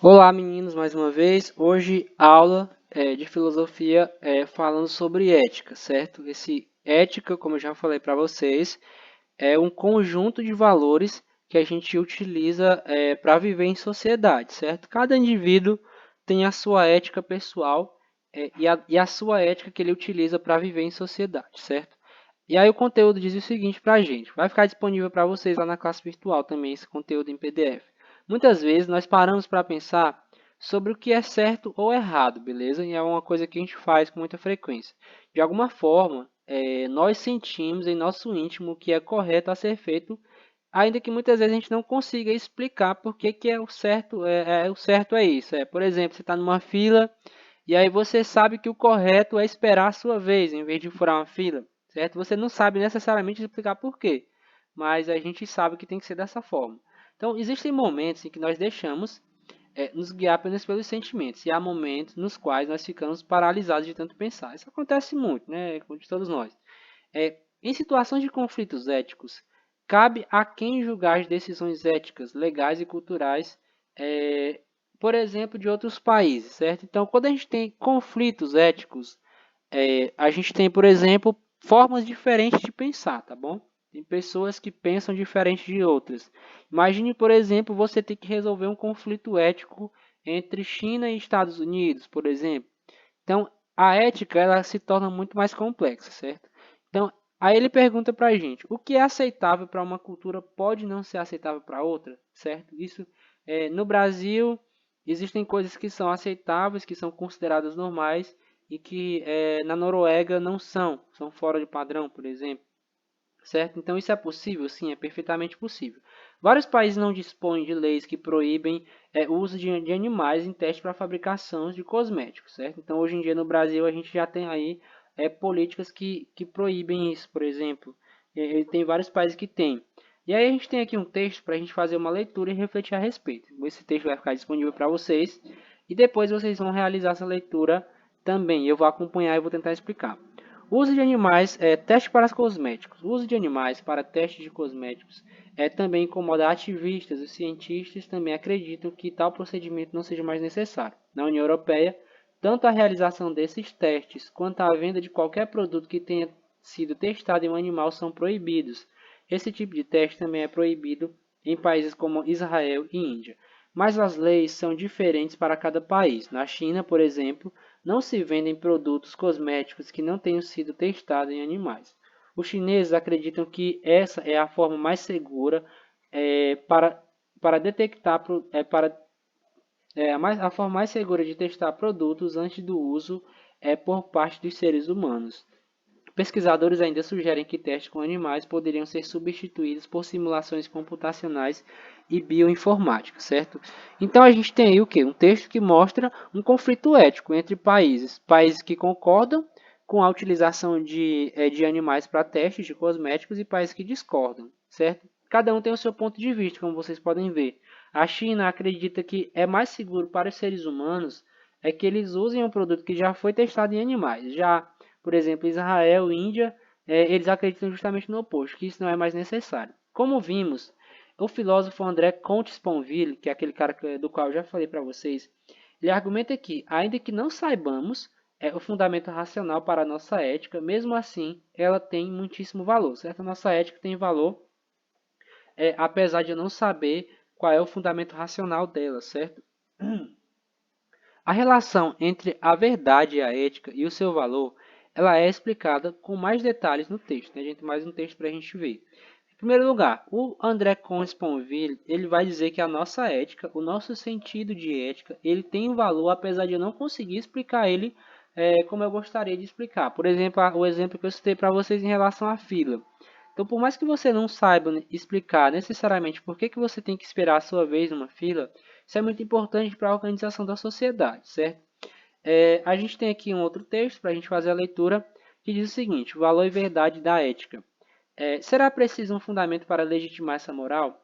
Olá, meninos, mais uma vez. Hoje, aula de filosofia falando sobre ética, certo? Esse ética, como eu já falei para vocês, é um conjunto de valores que a gente utiliza para viver em sociedade, certo? Cada indivíduo tem a sua ética pessoal e a sua ética que ele utiliza para viver em sociedade, certo? E aí o conteúdo diz o seguinte para a gente, vai ficar disponível para vocês lá na classe virtual também, esse conteúdo em PDF. Muitas vezes nós paramos para pensar sobre o que é certo ou errado, beleza? E é uma coisa que a gente faz com muita frequência. De alguma forma, nós sentimos em nosso íntimo o que é correto a ser feito, ainda que muitas vezes a gente não consiga explicar por que é o certo, o certo é isso. Por exemplo, você está numa fila e aí você sabe que o correto é esperar a sua vez, em vez de furar uma fila, certo? Você não sabe necessariamente explicar por quê, mas a gente sabe que tem que ser dessa forma. Então, existem momentos em que nós deixamos nos guiar apenas pelos sentimentos, e há momentos nos quais nós ficamos paralisados de tanto pensar. Isso acontece muito, né, com todos nós. Em situações de conflitos éticos, cabe a quem julgar as decisões éticas, legais e culturais, é, por exemplo, de outros países, certo? Então, quando a gente tem conflitos éticos, a gente tem, por exemplo, formas diferentes de pensar, tá bom? Tem pessoas que pensam diferente de outras. Imagine, por exemplo, você ter que resolver um conflito ético entre China e Estados Unidos, por exemplo. Então, a ética ela se torna muito mais complexa, certo? Então, aí ele pergunta para a gente, o que é aceitável para uma cultura pode não ser aceitável para outra, certo? Isso, no Brasil, existem coisas que são aceitáveis, que são consideradas normais, e que na Noruega não são fora de padrão, por exemplo. Certo? Então isso é possível? Sim, é perfeitamente possível. Vários países não dispõem de leis que proíbem o uso de animais em testes para fabricação de cosméticos, certo? Então hoje em dia no Brasil a gente já tem aí políticas que proíbem isso, por exemplo. Tem vários países que têm. E aí a gente tem aqui um texto para a gente fazer uma leitura e refletir a respeito. Esse texto vai ficar disponível para vocês e depois vocês vão realizar essa leitura também. Eu vou acompanhar e vou tentar explicar. Uso de animais, teste para cosméticos. O uso de animais para testes de cosméticos também incomoda ativistas. Os cientistas também acreditam que tal procedimento não seja mais necessário. Na União Europeia, tanto a realização desses testes quanto a venda de qualquer produto que tenha sido testado em um animal são proibidos. Esse tipo de teste também é proibido em países como Israel e Índia. Mas as leis são diferentes para cada país. Na China, por exemplo, não se vendem produtos cosméticos que não tenham sido testados em animais. Os chineses acreditam que essa é a forma mais segura para detectar a forma mais segura de testar produtos antes do uso por parte dos seres humanos. Pesquisadores ainda sugerem que testes com animais poderiam ser substituídos por simulações computacionais e bioinformática, certo? Então a gente tem aí o quê? Um texto que mostra um conflito ético entre países. Países que concordam com a utilização de animais para testes de cosméticos e países que discordam, certo? Cada um tem o seu ponto de vista, como vocês podem ver. A China acredita que é mais seguro para os seres humanos que eles usem um produto que já foi testado em animais. Já por exemplo, Israel e Índia, eles acreditam justamente no oposto, que isso não é mais necessário. Como vimos, o filósofo André Comte Sponville, que é aquele cara do qual eu já falei para vocês, ele argumenta que, ainda que não saibamos o fundamento racional para a nossa ética, mesmo assim, ela tem muitíssimo valor, certo? A nossa ética tem valor, apesar de eu não saber qual é o fundamento racional dela, certo? A relação entre a verdade e a ética e o seu valor, ela é explicada com mais detalhes no texto. Né? A gente tem mais um texto para a gente ver. Em primeiro lugar, o André Consponville, ele vai dizer que a nossa ética, o nosso sentido de ética, ele tem um valor, apesar de eu não conseguir explicar ele como eu gostaria de explicar. Por exemplo, o exemplo que eu citei para vocês em relação à fila. Então, por mais que você não saiba explicar necessariamente por que você tem que esperar a sua vez numa fila, isso é muito importante para a organização da sociedade, certo? A gente tem aqui um outro texto para a gente fazer a leitura que diz o seguinte: o valor e verdade da ética. Será preciso um fundamento para legitimar essa moral?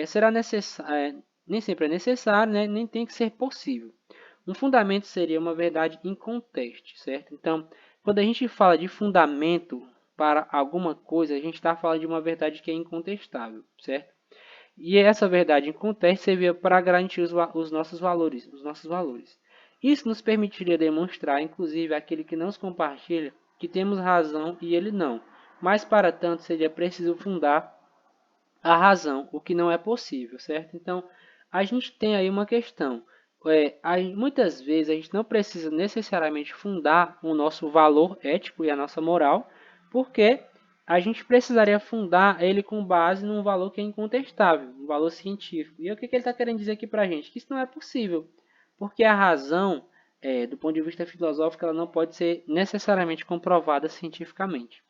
Será necessário, nem sempre é necessário, né? Nem tem que ser possível. Um fundamento seria uma verdade inconteste, certo? Então, quando a gente fala de fundamento para alguma coisa, a gente está falando de uma verdade que é incontestável, certo? E essa verdade em contexto servia para garantir os nossos valores, Isso nos permitiria demonstrar, inclusive, àquele que não os compartilha, que temos razão e ele não. Mas, para tanto, seria preciso fundar a razão, o que não é possível, certo? Então, a gente tem aí uma questão. Muitas vezes a gente não precisa necessariamente fundar o nosso valor ético e a nossa moral, porque a gente precisaria fundar ele com base num valor que é incontestável, um valor científico. E o que ele está querendo dizer aqui para a gente? Que isso não é possível, porque a razão, do ponto de vista filosófico, ela não pode ser necessariamente comprovada cientificamente.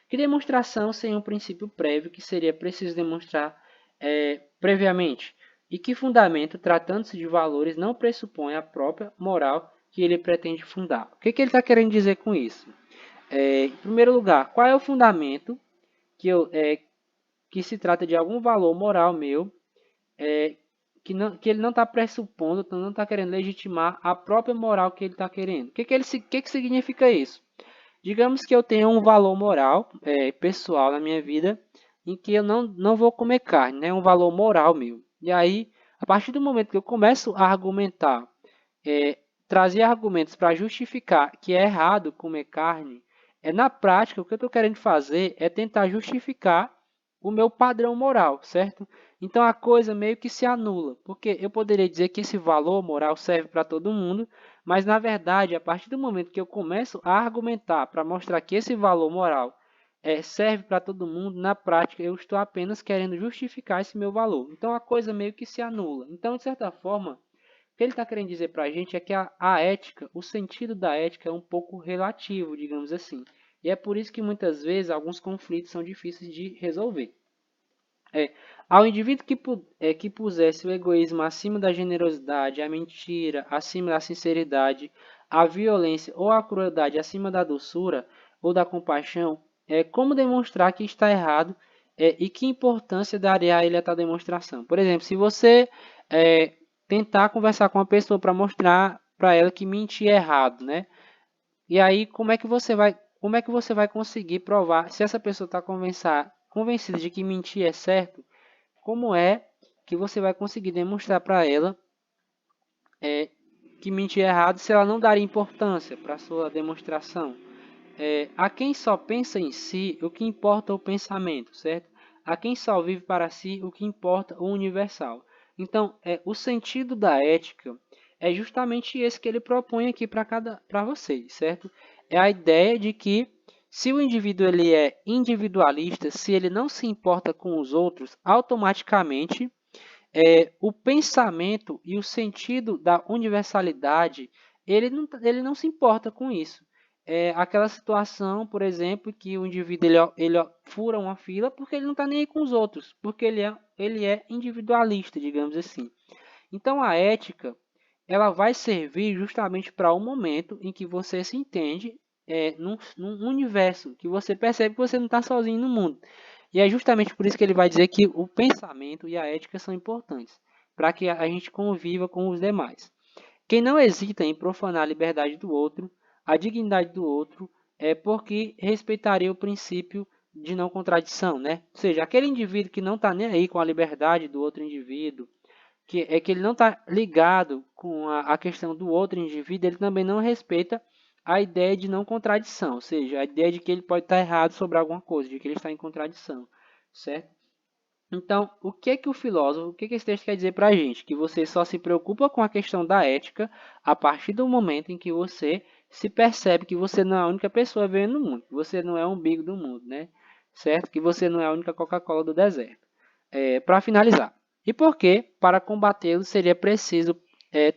Que demonstração sem um princípio prévio que seria preciso demonstrar previamente? E que fundamento, tratando-se de valores, não pressupõe a própria moral que ele pretende fundar? O que ele está querendo dizer com isso? Em primeiro lugar, qual é o fundamento que se trata de algum valor moral meu que ele não está pressupondo, não está querendo legitimar a própria moral que ele está querendo? O que significa isso? Digamos que eu tenha um valor moral pessoal na minha vida em que eu não vou comer carne, né? Um valor moral meu. E aí, a partir do momento que eu começo a argumentar, trazer argumentos para justificar que é errado comer carne, na prática o que eu estou querendo fazer é tentar justificar o meu padrão moral, certo? Então a coisa meio que se anula, porque eu poderia dizer que esse valor moral serve para todo mundo, mas na verdade, a partir do momento que eu começo a argumentar para mostrar que esse valor moral serve para todo mundo, na prática eu estou apenas querendo justificar esse meu valor. Então a coisa meio que se anula. Então, de certa forma, o que ele está querendo dizer para a gente é que a ética, o sentido da ética é um pouco relativo, digamos assim. E é por isso que muitas vezes alguns conflitos são difíceis de resolver. Ao indivíduo que pusesse o egoísmo acima da generosidade, a mentira acima da sinceridade, a violência ou a crueldade acima da doçura ou da compaixão, como demonstrar que está errado e que importância daria a ele a tal demonstração? Por exemplo, se você tentar conversar com uma pessoa para mostrar para ela que mentir é errado, né? E aí, como é que você vai conseguir provar se essa pessoa está convencida de que mentir é certo? Como é que você vai conseguir demonstrar para ela que mentir é errado se ela não dar importância para a sua demonstração? A quem só pensa em si, o que importa é o pensamento, certo? A quem só vive para si, o que importa é o universal. Então, o sentido da ética é justamente esse que ele propõe aqui para vocês, certo? É a ideia de que se o indivíduo ele é individualista, se ele não se importa com os outros, automaticamente o pensamento e o sentido da universalidade, ele não se importa com isso. Aquela situação, por exemplo, que o indivíduo ele fura uma fila porque ele não está nem aí com os outros, porque ele é individualista, digamos assim. Então, a ética ela vai servir justamente para um momento em que você se entende num universo, que você percebe que você não está sozinho no mundo. E é justamente por isso que ele vai dizer que o pensamento e a ética são importantes, para que a gente conviva com os demais. Quem não hesita em profanar a liberdade do outro, a dignidade do outro, é porque respeitaria o princípio de não contradição, né? Ou seja, aquele indivíduo que não está nem aí com a liberdade do outro indivíduo, que ele não está ligado com a questão do outro indivíduo, ele também não respeita a ideia de não contradição, ou seja, a ideia de que ele pode estar errado sobre alguma coisa, de que ele está em contradição, certo? Então, o que o filósofo, o que esse texto quer dizer para a gente? Que você só se preocupa com a questão da ética a partir do momento em que você se percebe que você não é a única pessoa vivendo no mundo, que você não é o umbigo do mundo, né? Certo? Que você não é a única Coca-Cola do deserto. Para finalizar, e por que, para combatê-lo, seria preciso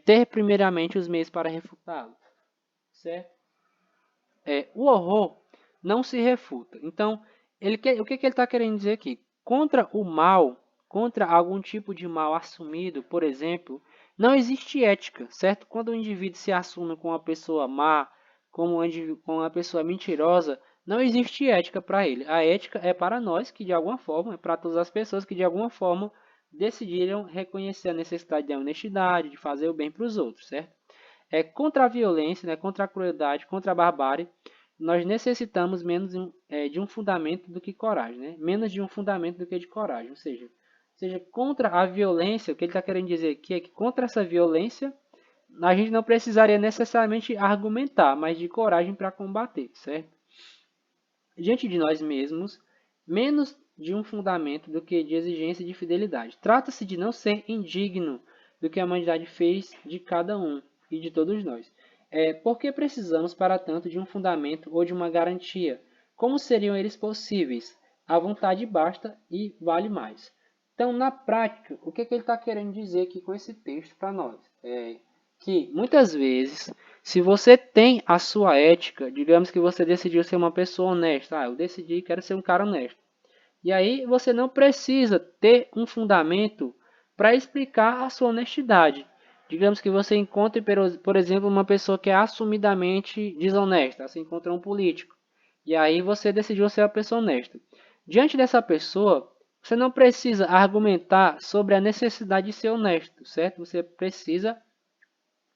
ter primeiramente os meios para refutá-lo? Certo? O horror não se refuta. Então, o que ele está querendo dizer aqui? Contra o mal, contra algum tipo de mal assumido, por exemplo, não existe ética, certo? Quando o indivíduo se assume como uma pessoa má, como uma pessoa mentirosa, não existe ética para ele. A ética é para nós, que de alguma forma, é para todas as pessoas que de alguma forma decidiram reconhecer a necessidade da honestidade, de fazer o bem para os outros, certo? Contra a violência, né, contra a crueldade, contra a barbárie, nós necessitamos menos de um fundamento do que coragem, né? Menos de um fundamento do que de coragem. Ou seja, Ou seja, contra a violência, o que ele está querendo dizer aqui é que contra essa violência, a gente não precisaria necessariamente argumentar, mas de coragem para combater, certo? Diante de nós mesmos, menos de um fundamento do que de exigência de fidelidade. Trata-se de não ser indigno do que a humanidade fez de cada um e de todos nós. Por que precisamos, para tanto, de um fundamento ou de uma garantia? Como seriam eles possíveis? A vontade basta e vale mais. Então, na prática, o que ele está querendo dizer aqui com esse texto para nós? Que muitas vezes, se você tem a sua ética, digamos que você decidiu ser uma pessoa honesta, eu decidi quero ser um cara honesto. E aí você não precisa ter um fundamento para explicar a sua honestidade. Digamos que você encontre, por exemplo, uma pessoa que é assumidamente desonesta, você encontra um político. E aí você decidiu ser uma pessoa honesta. Diante dessa pessoa, você não precisa argumentar sobre a necessidade de ser honesto, certo? Você precisa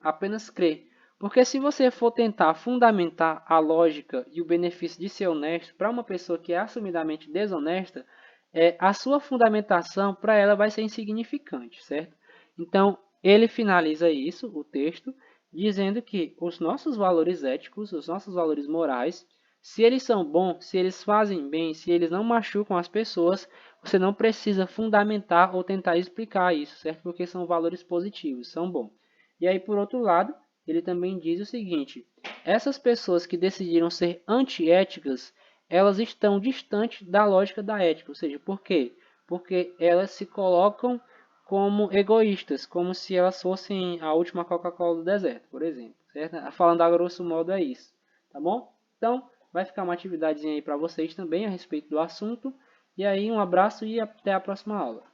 apenas crer. Porque se você for tentar fundamentar a lógica e o benefício de ser honesto para uma pessoa que é assumidamente desonesta, a sua fundamentação para ela vai ser insignificante, certo? Então, ele finaliza isso, o texto, dizendo que os nossos valores éticos, os nossos valores morais, se eles são bons, se eles fazem bem, se eles não machucam as pessoas, você não precisa fundamentar ou tentar explicar isso, certo? Porque são valores positivos, são bons. E aí, por outro lado, ele também diz o seguinte: essas pessoas que decidiram ser antiéticas, elas estão distantes da lógica da ética. Ou seja, por quê? Porque elas se colocam como egoístas, como se elas fossem a última Coca-Cola do deserto, por exemplo. Certo? Falando a grosso modo é isso. Tá bom? Então, vai ficar uma atividadezinha aí para vocês também a respeito do assunto. E aí, um abraço e até a próxima aula.